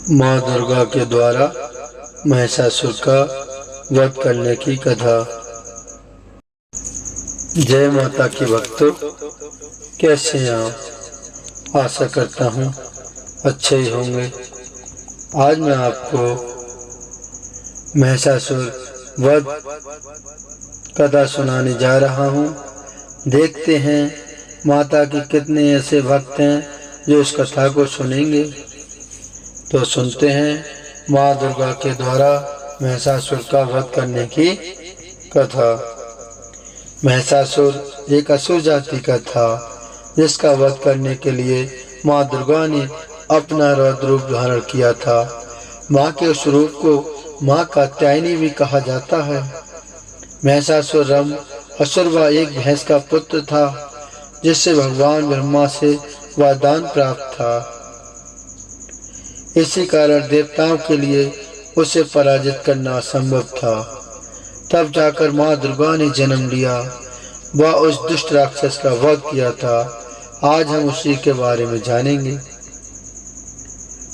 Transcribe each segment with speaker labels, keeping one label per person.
Speaker 1: माँ दुर्गा के द्वारा महिषासुर का वध करने की कथा। जय माता की भक्तों, कैसे हैं आप? आशा करता हूँ अच्छे ही होंगे। आज मैं आपको महिषासुर वध कथा सुनाने जा रहा हूँ। देखते हैं माता के कितने ऐसे भक्त हैं जो इस कथा को सुनेंगे। तो सुनते हैं माँ दुर्गा के द्वारा महिषासुर का वध करने की कथा। महिषासुर एक असुर जाति का था, जिसका वध करने के लिए माँ दुर्गा ने अपना रौद्र रूप धारण किया था। माँ के उस रूप को माँ कात्यायनी भी कहा जाता है। महिषासुर रम असुर व एक भैंस का पुत्र था, जिससे भगवान ब्रह्मा से वरदान प्राप्त था। इसी कारण देवताओं के लिए उसे पराजित करना असंभव था। तब जाकर माँ दुर्गा ने जन्म लिया व उस दुष्ट राक्षस का वध किया था। आज हम उसी के बारे में जानेंगे।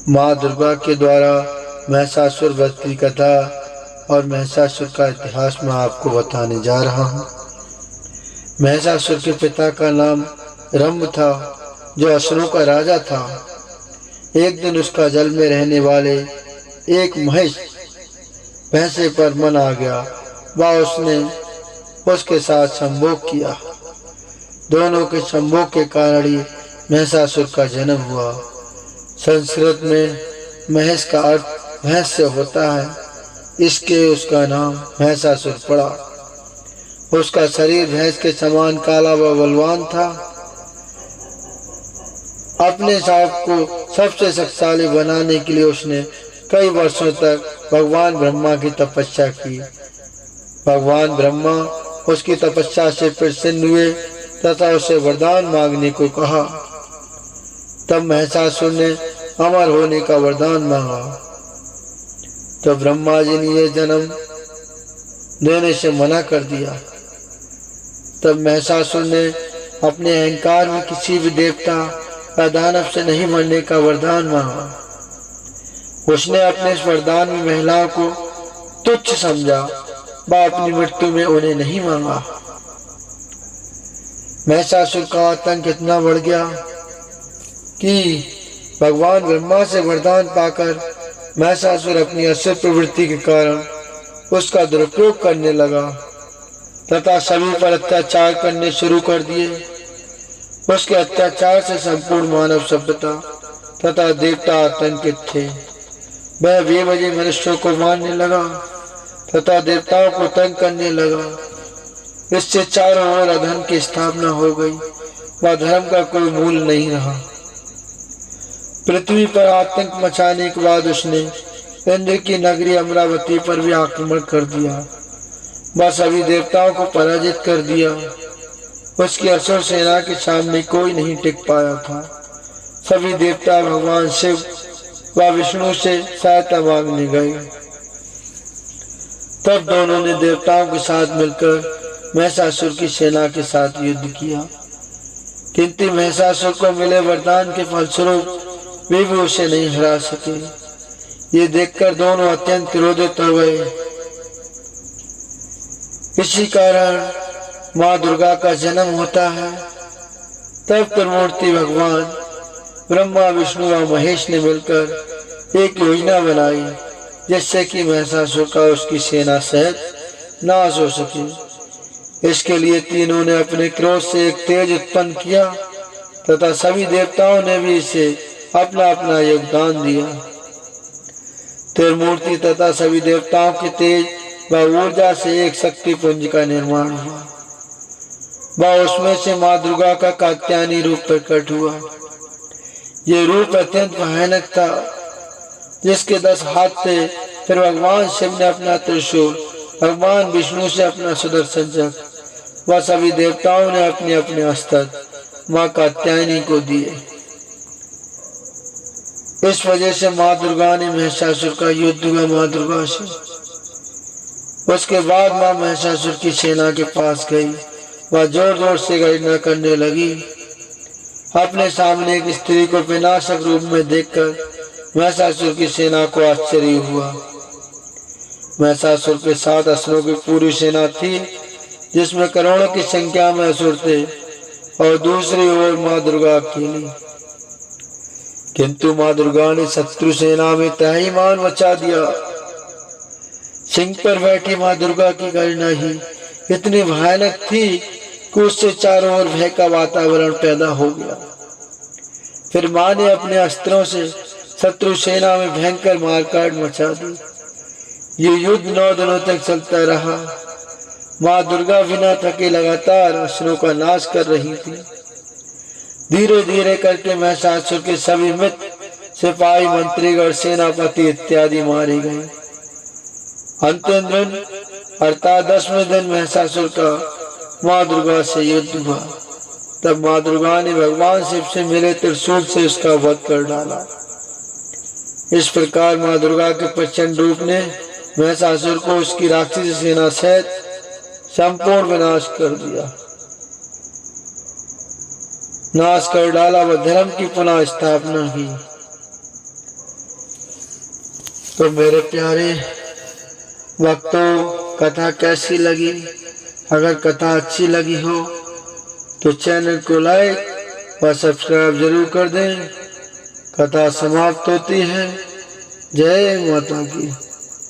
Speaker 1: माँ दुर्गा के द्वारा महिषासुर वध की कथा और महिषासुर का इतिहास मैं आपको बताने जा रहा हूँ। महिषासुर के पिता का नाम रंभ था, जो असुरों का राजा था। एक दिन उसका जल में रहने वाले एक महिष भैंसे पर मन आ गया व उसने उसके साथ संभोग किया। दोनों के संभोग के कारण ही महिषासुर का जन्म हुआ। संस्कृत में महिष का अर्थ भैंस से होता है, इसके उसका नाम महिषासुर पड़ा। उसका शरीर भैंस के समान काला व बलवान था। अपने सांप को सबसे शक्तिशाली बनाने के लिए उसने कई वर्षों तक भगवान ब्रह्मा की तपस्या की। भगवान ब्रह्मा उसकी तपस्या से प्रसन्न हुए तथा उसे वरदान मांगने को कहा। तब महिषासुर ने अमर होने का वरदान मांगा। तो ब्रह्मा जी ने यह जन्म देने से मना कर दिया। तब महिषासुर ने अपने अहंकार में किसी भी देवता या दानव से नहीं मरने का वरदान मांगा। उसने अपने इस वरदान में महिलाओं को तुच्छ समझा व अपनी मृत्यु में उन्हें नहीं मांगा। महिषासुर का आतंक इतना बढ़ गया कि भगवान ब्रह्मा से वरदान पाकर महिषासुर अपनी असुर प्रवृत्ति के कारण उसका दुरुपयोग करने लगा तथा सभी पर अत्याचार करने शुरू कर दिए। उसके अत्याचार से संपूर्ण मानव सभ्यता तथा देवता आतंकित थे। वह बेवजह मनुष्यों को मारने लगा तथा देवताओं को तंग करने लगा। इससे चारों ओर अधर्म की स्थापना हो गई व धर्म का कोई मूल नहीं रहा। पृथ्वी पर आतंक मचाने के बाद उसने इंद्र की नगरी अमरावती पर भी आक्रमण कर दिया। वह सभी देवताओं को पराजित कर दिया। उसकी असुर सेना के सामने कोई नहीं टिक पाया था। सभी देवता भगवान शिव व विष्णु से सहायता मांगने गए। तब दोनों ने देवताओं के साथ मिलकर महिषासुर की सेना के साथ युद्ध किया, किंतु महिषासुर को मिले वरदान के फलस्वरूप वे भी उसे नहीं हरा सके। ये देखकर दोनों अत्यंत क्रोधित हो गए। इसी कारण माँ दुर्गा का जन्म होता है। तब त्रिमूर्ति भगवान ब्रह्मा विष्णु व महेश ने मिलकर एक योजना बनाई, जिससे कि महिषासुर का उसकी सेना सहित नाश हो सके। इसके लिए तीनों ने अपने क्रोध से एक तेज उत्पन्न किया तथा सभी देवताओं ने भी इसे अपना अपना योगदान दिया। त्रिमूर्ति तथा सभी देवताओं के तेज व ऊर्जा से एक शक्ति पुंज का निर्माण हुआ व उसमें से माँ दुर्गा का कात्यायनी रूप प्रकट हुआ। ये रूप अत्यंत भयानक था, जिसके 10 हाथ थे। फिर भगवान शिव ने अपना त्रिशूल, भगवान विष्णु से अपना सुदर्शन चक्र व सभी देवताओं ने अपने अपने अस्त्र माँ कात्यायनी को दिए। इस वजह से माँ दुर्गा ने महिषासुर का युद्ध हुआ माँ दुर्गा से। उसके बाद माँ महिषासुर की सेना के पास गई। वह जोर जोर से गर्जना करने लगी। अपने सामने एक स्त्री को विनाशक रूप में देखकर महिषासुर की सेना को आश्चर्य हुआ। महिषासुर के 7 असुरों की पूरी सेना थी, जिसमें करोड़ों की संख्या में असुर थे, और दूसरी ओर माँ दुर्गा अकेली। किंतु माँ दुर्गा ने शत्रु सेना में त्राहिमाम मचा दिया। सिंह पर बैठी माँ दुर्गा की गर्जना ही इतनी भयानक थी कि उससे चारों ओर भय का वातावरण पैदा हो गया। फिर माँ ने अपने अस्त्रों से शत्रु सेना में भयंकर मारकाट मचा दी। ये युद्ध 9 दिनों तक चलता रहा। माँ दुर्गा बिना थके लगातार असुरों का नाश कर रही थी। धीरे धीरे करके महिषासुर के सभी मित्र, सिपाही, मंत्रीगण, सेनापति इत्यादि मारे गए। अंतिम दिन अर्थात 10वें दिन महिषासुर का माँ दुर्गा से युद्ध हुआ। तब माँ दुर्गा ने भगवान शिव से मिले त्रिशूल से उसका वध कर डाला। इस प्रकार माँ दुर्गा के प्रचंड रूप ने महिषासुर को उसकी राक्षसी सेना सहित संपूर्ण विनाश कर दिया, नाश कर डाला व धर्म की पुनः स्थापना की। तो मेरे प्यारे भक्तों, कथा कैसी लगी? अगर कथा अच्छी लगी हो तो चैनल को लाइक व सब्सक्राइब जरूर कर दें। कथा समाप्त होती है। जय माता की।